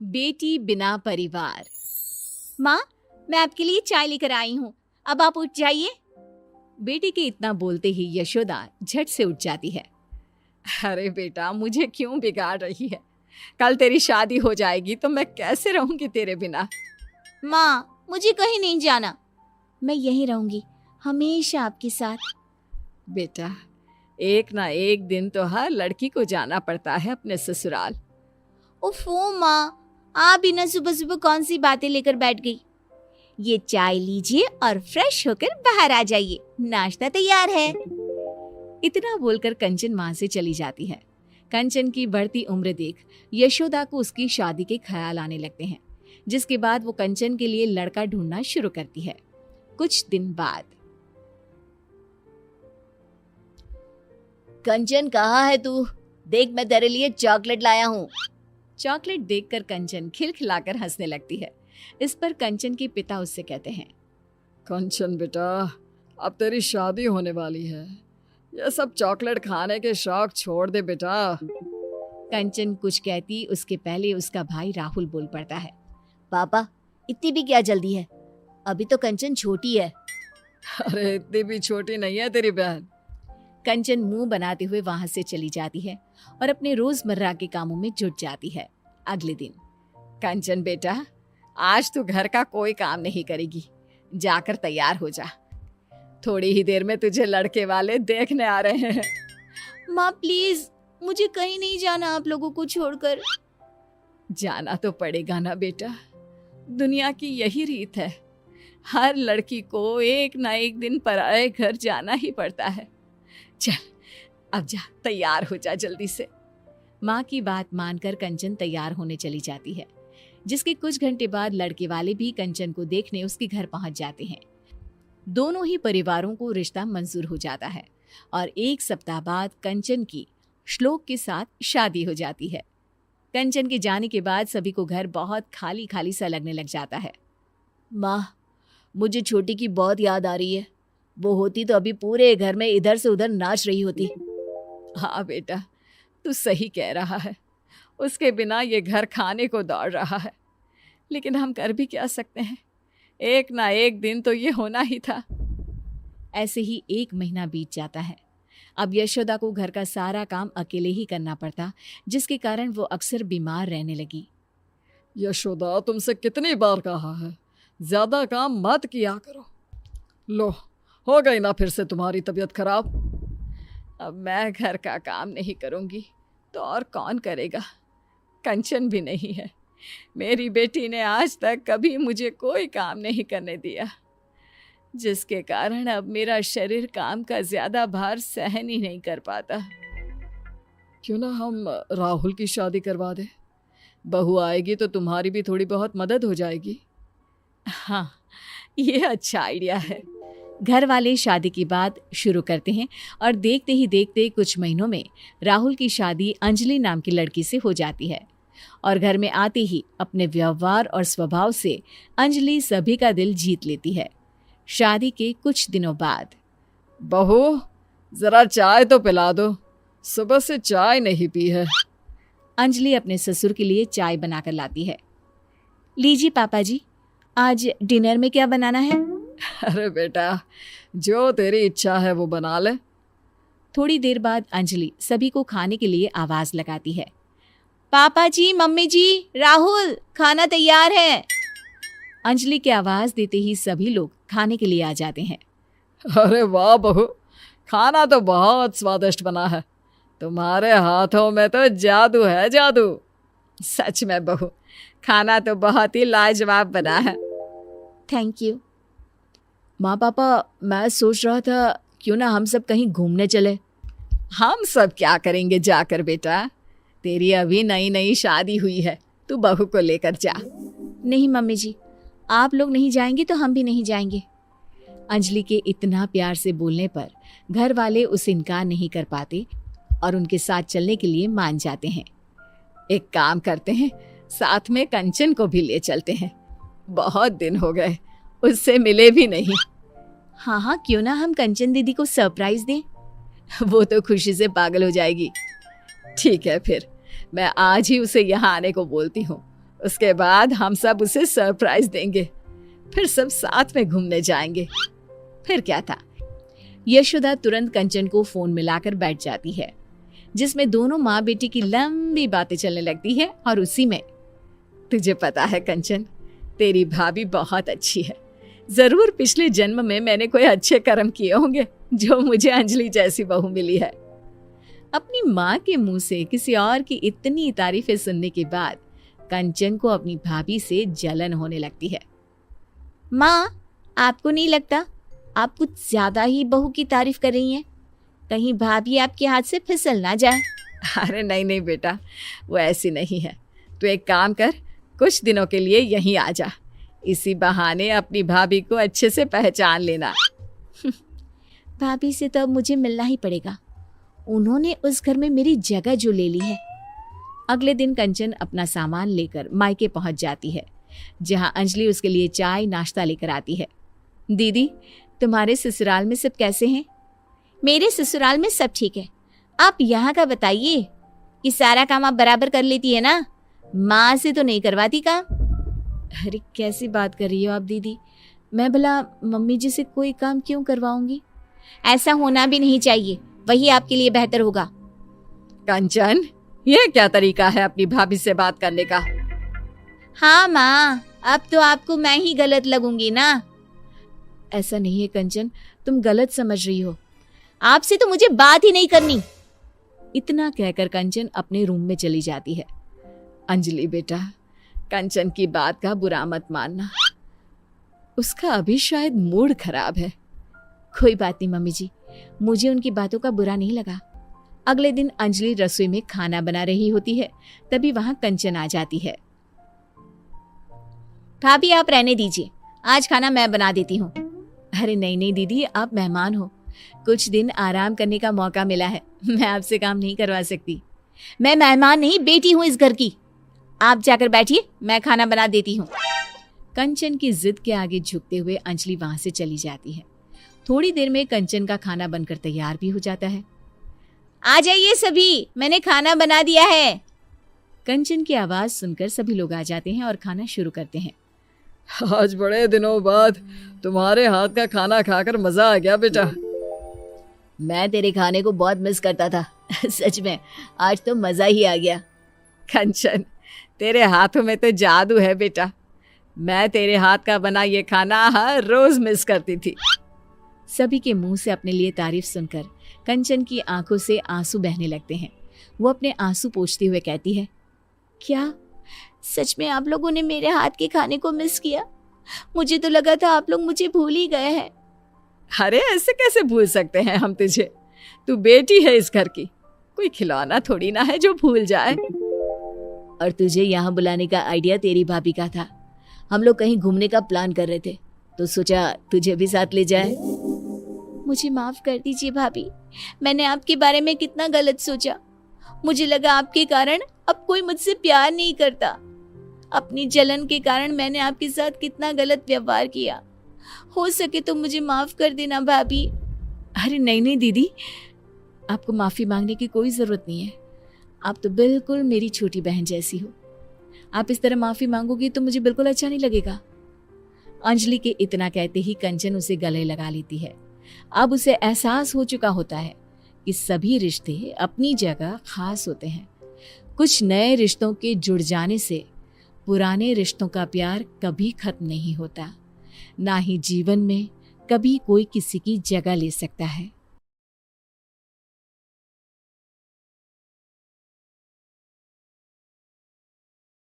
बेटी बिना परिवार। माँ, मैं आपके लिए चाय लेकर आई हूँ, अब आप उठ जाइए। बेटी के इतना बोलते ही यशोदा झट से उठ जाती है। अरे बेटा, मुझे क्यों बिगाड़ रही है? कल तेरी शादी हो जाएगी तो मैं कैसे रहूंगी तेरे बिना? माँ, मुझे कहीं नहीं जाना, मैं यहीं रहूंगी, हमेशा आपके साथ। बेटा, एक ना एक दिन तो हर लड़की को जाना पड़ता है अपने ससुराल। ओफो माँ, आप बिना सुबह सुबह कौन सी बातें लेकर बैठ गई? ये चाय लीजिए और फ्रेश होकर बाहर आ जाइए, नाश्ता तैयार है। इतना बोलकर कंचन वहां से चली जाती है। कंचन की बढ़ती उम्र देख यशोदा को उसकी शादी के ख्याल आने लगते हैं, जिसके बाद वो कंचन के लिए लड़का ढूंढना शुरू करती है। कुछ दिन बाद। कंचन, कहाँ है तू? देख, मैं तेरे लिए चॉकलेट लाया हूँ। चॉकलेट देखकर कंचन खिलखिलाकर हंसने लगती है। इस पर कंचन के पिता उससे कहते हैं, कंचन बेटा, अब तेरी शादी होने वाली है, ये सब चॉकलेट खाने के शौक छोड़ दे बेटा। कंचन कुछ कहती उसके पहले उसका भाई राहुल बोल पड़ता है, पापा, इतनी भी क्या जल्दी है? अभी तो कंचन छोटी है। अरे इतनी भी छोटी नहीं है तेरी बहन। कंचन मुंह बनाते हुए वहां से चली जाती है और अपने रोजमर्रा के कामों में जुट जाती है। अगले दिन। कंचन बेटा, आज तू घर का कोई काम नहीं करेगी, जाकर तैयार हो जा, थोड़ी ही देर में तुझे लड़के वाले देखने आ रहे हैं। माँ प्लीज, मुझे कहीं नहीं जाना आप लोगों को छोड़कर। जाना तो पड़ेगा ना बेटा, दुनिया की यही रीत है, हर लड़की को एक ना एक दिन पराए घर जाना ही पड़ता है। चल अब जा, तैयार हो जा जल्दी से। माँ की बात मानकर कंचन तैयार होने चली जाती है, जिसके कुछ घंटे बाद लड़के वाले भी कंचन को देखने उसके घर पहुंच जाते हैं। दोनों ही परिवारों को रिश्ता मंजूर हो जाता है और एक सप्ताह बाद कंचन की श्लोक के साथ शादी हो जाती है। कंचन के जाने के बाद सभी को घर बहुत खाली खाली सा लगने लग जाता है। माँ, मुझे छोटी की बहुत याद आ रही है, वो होती तो अभी पूरे घर में इधर से उधर नाच रही होती। हाँ बेटा, तू सही कह रहा है, उसके बिना ये घर खाने को दौड़ रहा है, लेकिन हम कर भी क्या सकते हैं, एक ना एक दिन तो ये होना ही था। ऐसे ही 1 महीना बीत जाता है। अब यशोदा को घर का सारा काम अकेले ही करना पड़ता, जिसके कारण वो अक्सर बीमार रहने लगी। यशोदा, तुमसे कितनी बार कहा है, ज्यादा काम मत किया करो। लो, हो गई ना फिर से तुम्हारी तबीयत खराब। अब मैं घर का काम नहीं करूंगी तो और कौन करेगा? कंचन भी नहीं है, मेरी बेटी ने आज तक कभी मुझे कोई काम नहीं करने दिया, जिसके कारण अब मेरा शरीर काम का ज्यादा भार सहन ही नहीं कर पाता। क्यों ना हम राहुल की शादी करवा दे, बहू आएगी तो तुम्हारी भी थोड़ी बहुत मदद हो जाएगी। हाँ, ये अच्छा आइडिया है। घर वाले शादी की बात शुरू करते हैं और देखते ही देखते कुछ महीनों में राहुल की शादी अंजलि नाम की लड़की से हो जाती है और घर में आते ही अपने व्यवहार और स्वभाव से अंजलि सभी का दिल जीत लेती है। शादी के कुछ दिनों बाद। बहू, जरा चाय तो पिला दो, सुबह से चाय नहीं पी है। अंजलि अपने ससुर के लिए चाय बनाकर लाती है। लीजिए पापा जी, आज डिनर में क्या बनाना है? अरे बेटा, जो तेरी इच्छा है वो बना ले। थोड़ी देर बाद अंजलि सभी को खाने के लिए आवाज लगाती है। पापा जी, मम्मी जी, राहुल, खाना तैयार है। अंजलि की आवाज देते ही सभी लोग खाने के लिए आ जाते हैं। अरे वाह बहू, खाना तो बहुत स्वादिष्ट बना है, तुम्हारे हाथों में तो जादू है, जादू। सच में बहू, खाना तो बहुत ही लाजवाब बना है। Thank you. माँ पापा, मैं सोच रहा था क्यों ना हम सब कहीं घूमने चले। हम सब क्या करेंगे जाकर बेटा, तेरी अभी नई नई शादी हुई है, तू बहू को लेकर जा। नहीं मम्मी जी, आप लोग नहीं जाएंगे तो हम भी नहीं जाएंगे। अंजलि के इतना प्यार से बोलने पर घर वाले उसे इनकार नहीं कर पाते और उनके साथ चलने के लिए मान जाते हैं। एक काम करते हैं, साथ में कंचन को भी ले चलते हैं, बहुत दिन हो गए उससे मिले भी नहीं। हाँ हाँ, क्यों ना हम कंचन दीदी को सरप्राइज दें। वो तो खुशी से पागल हो जाएगी। ठीक है, फिर मैं आज ही उसे यहाँ आने को बोलती हूँ, उसके बाद हम सब उसे सरप्राइज देंगे, फिर सब साथ में घूमने जाएंगे। फिर क्या था, यशोदा तुरंत कंचन को फोन मिलाकर बैठ जाती है, जिसमें दोनों माँ बेटी की लंबी बातें चलने लगती है। और उसी में, तुझे पता है कंचन, तेरी भाभी बहुत अच्छी है। जरूर पिछले जन्म में मैंने कोई अच्छे कर्म किए होंगे जो मुझे अंजलि जैसी बहू मिली है। अपनी माँ के मुंह से किसी और की इतनी तारीफें सुनने के बाद कंचन को अपनी भाभी से जलन होने लगती है। माँ, आपको नहीं लगता आप कुछ ज्यादा ही बहू की तारीफ कर रही हैं? कहीं भाभी आपके हाथ से फिसल ना जाए। अरे नहीं नहीं बेटा, वो ऐसी नहीं है। तू एक काम कर, कुछ दिनों के लिए यहीं आ जा। इसी बहाने अपनी भाभी को अच्छे से पहचान लेना। भाभी से तो अब मुझे मिलना ही पड़ेगा। उन्होंने उस घर में मेरी जगह जो ले ली है। अगले दिन कंचन अपना सामान लेकर मायके पहुंच जाती है, जहां अंजलि उसके लिए चाय नाश्ता लेकर आती है। दीदी, तुम्हारे ससुराल में सब कैसे हैं? मेरे ससुराल में सब ठीक है। आप यहाँ का बताइए कि सारा काम आप बराबर कर लेती है ना? माँ से तो नहीं करवाती काम। अरे कैसी बात कर रही हो आप दीदी? मैं भला मम्मी जी से कोई काम क्यों करवाऊंगी? ऐसा होना भी नहीं चाहिए, वही आपके लिए बेहतर होगा। कंचन, ये क्या तरीका है अपनी भाभी से बात करने का? हाँ माँ, अब तो आपको मैं ही गलत लगूंगी ना। ऐसा नहीं है कंचन, तुम गलत समझ रही हो। आपसे तो मुझे बात ही नहीं करनी। इतना कहकर कंचन अपने रूम में चली जाती है। अंजलि बेटा, कंचन की बात का बुरा मत मानना, उसका अभी शायद मूड खराब है। कोई बात नहीं मम्मी जी, मुझे उनकी बातों का बुरा नहीं लगा। अगले दिन अंजलि रसोई में खाना बना रही होती है, तभी वहां कंचन आ जाती है। भाभी आप रहने दीजिए, आज खाना मैं बना देती हूँ। अरे नहीं नहीं दीदी, आप मेहमान हो, कुछ दिन आराम करने का मौका मिला है, मैं आपसे काम नहीं करवा सकती। मैं मेहमान नहीं, बेटी हूँ इस घर की। आप जाकर बैठिए, मैं खाना बना देती हूँ। कंचन की जिद के आगे झुकते हुए अंजलि वहां से चली जाती है। थोड़ी देर में कंचन का खाना बनकर तैयार भी हो जाता है। आ जाइए सभी, मैंने खाना बना दिया है। कंचन की आवाज सुनकर सभी लोग आ जाते हैं और खाना शुरू करते हैं। आज बड़े दिनों बाद तुम्हारे हाथ का खाना खाकर मजा आ गया बेटा। मैं तेरे खाने को बहुत मिस करता था। सच में आज तो मजा ही आ गया। कंचन, तेरे हाथों में तो जादू है बेटा। मैं तेरे हाथ का बना ये खाना हर रोज मिस करती थी। सभी के मुंह से अपने लिए तारीफ सुनकर कंचन की आंखों से आंसू बहने लगते हैं। वो अपने आंसू पोंछते हुए कहती है, क्या सच में आप लोगों ने मेरे हाथ के खाने को मिस किया? मुझे तो लगा था आप लोग मुझे भूल ही गए हैं। अरे ऐसे कैसे भूल सकते हैं हम तुझे? तू बेटी है इस घर की, कोई खिलौना थोड़ी ना है जो भूल जाए। और तुझे यहाँ बुलाने का आइडिया तेरी भाभी का था। हम लोग कहीं घूमने का प्लान कर रहे थे, तो सोचा तुझे भी साथ ले जाए। मुझे माफ कर दीजिए भाभी, मैंने आपके बारे में कितना गलत सोचा। मुझे लगा आपके कारण अब कोई मुझसे प्यार नहीं करता। अपनी जलन के कारण मैंने आपके साथ कितना गलत व्यवहार किया। हो सके तो मुझे माफ कर देना भाभी। अरे नहीं नहीं दीदी, आपको माफी मांगने की कोई जरूरत नहीं है। आप तो बिल्कुल मेरी छोटी बहन जैसी हो। आप इस तरह माफी मांगोगी तो मुझे बिल्कुल अच्छा नहीं लगेगा। अंजलि के इतना कहते ही कंचन उसे गले लगा लेती है। अब उसे एहसास हो चुका होता है कि सभी रिश्ते अपनी जगह खास होते हैं। कुछ नए रिश्तों के जुड़ जाने से पुराने रिश्तों का प्यार कभी खत्म नहीं होता, ना ही जीवन में कभी कोई किसी की जगह ले सकता है।